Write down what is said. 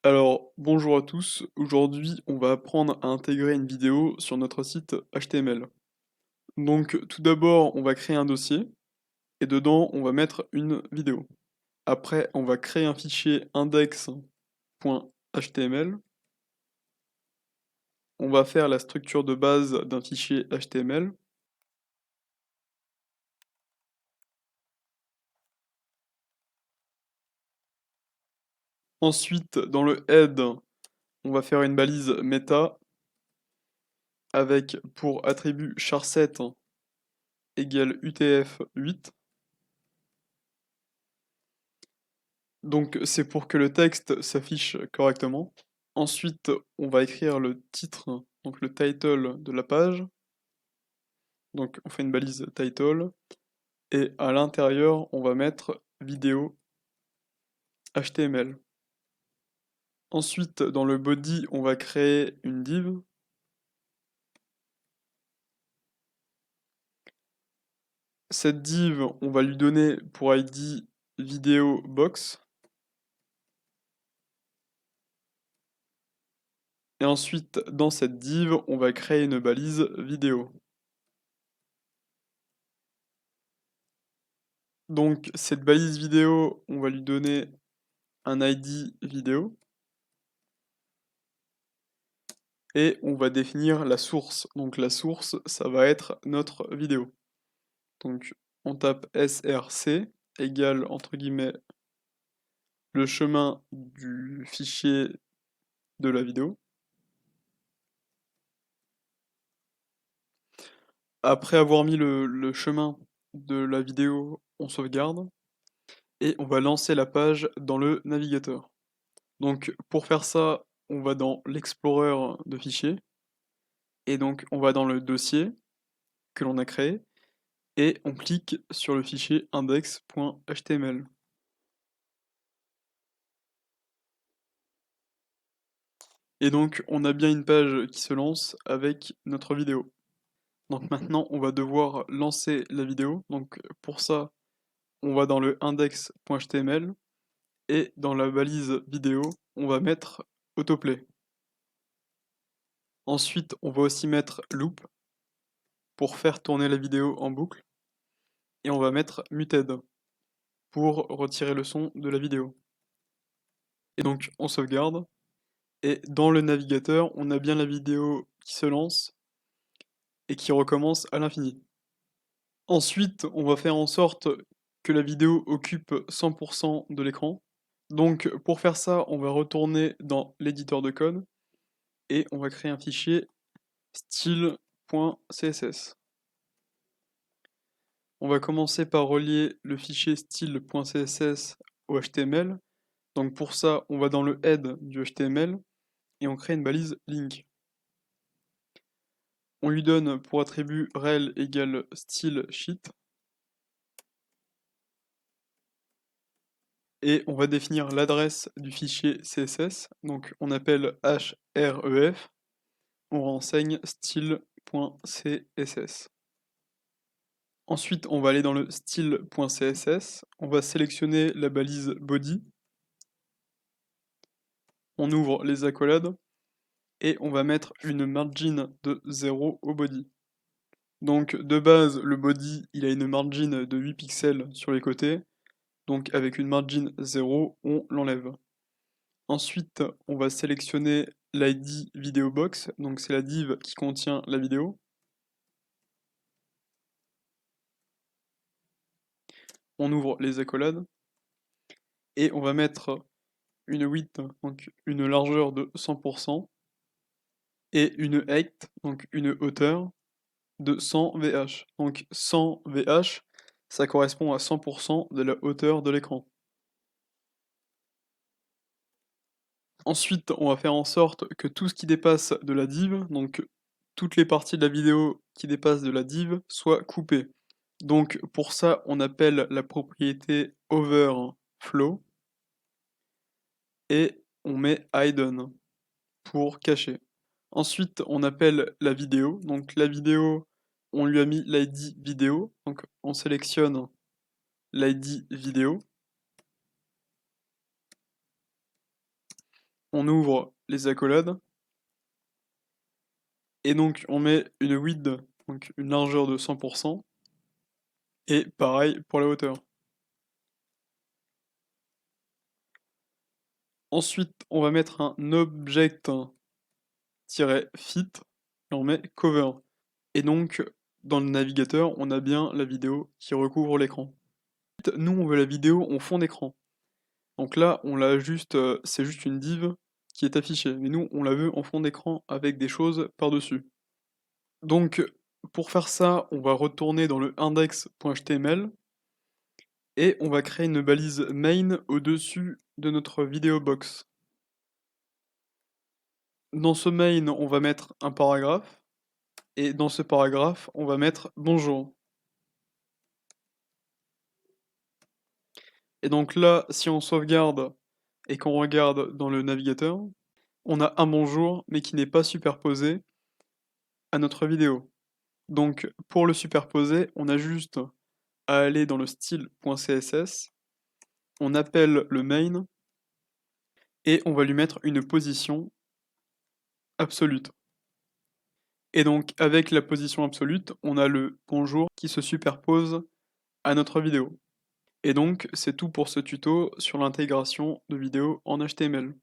Alors, bonjour à tous. Aujourd'hui, on va apprendre à intégrer une vidéo sur notre site HTML. Donc, tout d'abord, on va créer un dossier et dedans, on va mettre une vidéo. Après, on va créer un fichier index.html. On va faire la structure de base d'un fichier HTML. Ensuite, dans le head, on va faire une balise meta avec pour attribut charset égale UTF-8. Donc c'est pour que le texte s'affiche correctement. Ensuite, on va écrire le titre, donc le title de la page. Donc on fait une balise title. Et à l'intérieur, on va mettre vidéo HTML. Ensuite, dans le body, on va créer une div. Cette div, on va lui donner pour ID vidéo box. Et ensuite, dans cette div, on va créer une balise vidéo. Donc cette balise vidéo, on va lui donner un ID vidéo. Et on va définir la source. Donc la source, ça va être notre vidéo. Donc on tape src égale entre guillemets le chemin du fichier de la vidéo. Après avoir mis le chemin de la vidéo, on sauvegarde et on va lancer la page dans le navigateur. Donc pour faire ça, on va dans l'explorer de fichiers et donc on va dans le dossier que l'on a créé et on clique sur le fichier index.html. Et donc on a bien une page qui se lance avec notre vidéo. Donc maintenant on va devoir lancer la vidéo. Donc pour ça, on va dans le index.html et dans la balise vidéo, on va mettre autoplay. Ensuite, on va aussi mettre loop pour faire tourner la vidéo en boucle et on va mettre muted pour retirer le son de la vidéo. Et donc on sauvegarde et dans le navigateur, on a bien la vidéo qui se lance et qui recommence à l'infini. Ensuite, on va faire en sorte que la vidéo occupe 100% de l'écran. Donc pour faire ça, on va retourner dans l'éditeur de code et on va créer un fichier style.css. On va commencer par relier le fichier style.css au HTML. Donc pour ça, on va dans le head du HTML et on crée une balise link. On lui donne pour attribut rel égale style sheet. Et on va définir l'adresse du fichier CSS. Donc on appelle href, on renseigne style.css. Ensuite, on va aller dans le style.css, on va sélectionner la balise body, on ouvre les accolades et on va mettre une margin de 0 au body. Donc de base, le body, il a une margin de 8 pixels sur les côtés, donc avec une margin 0, on l'enlève. Ensuite, on va sélectionner l'ID vidéo box, donc c'est la div qui contient la vidéo. On ouvre les accolades et on va mettre une width, donc une largeur de 100%, et une height, donc une hauteur de 100 VH. Donc 100 VH, ça correspond à 100% de la hauteur de l'écran. Ensuite, on va faire en sorte que tout ce qui dépasse de la div, donc toutes les parties de la vidéo qui dépassent de la div, soient coupées. Donc pour ça, on appelle la propriété overflow et on met hidden pour cacher. Ensuite, on appelle la vidéo. Donc la vidéo, on lui a mis l'ID vidéo. Donc on sélectionne l'ID vidéo. on ouvre les accolades, et donc on met une width, donc une largeur de 100%, et pareil pour la hauteur. Ensuite, on va mettre un object-fit, et on met cover. Et donc, dans le navigateur, on a bien la vidéo qui recouvre l'écran. Nous, on veut la vidéo en fond d'écran. Donc là, on l'a juste, c'est juste une div qui est affichée, mais nous, on la veut en fond d'écran avec des choses par-dessus. Donc, pour faire ça, on va retourner dans le index.html et on va créer une balise main au-dessus de notre vidéo box. Dans ce main, on va mettre un paragraphe et dans ce paragraphe, on va mettre bonjour. Et donc là, si on sauvegarde et qu'on regarde dans le navigateur, on a un bonjour mais qui n'est pas superposé à notre vidéo. Donc pour le superposer, on a juste à aller dans le style.css, on appelle le main et on va lui mettre une position absolute. Et donc avec la position absolute, on a le bonjour qui se superpose à notre vidéo. Et donc c'est tout pour ce tuto sur l'intégration de vidéos en HTML.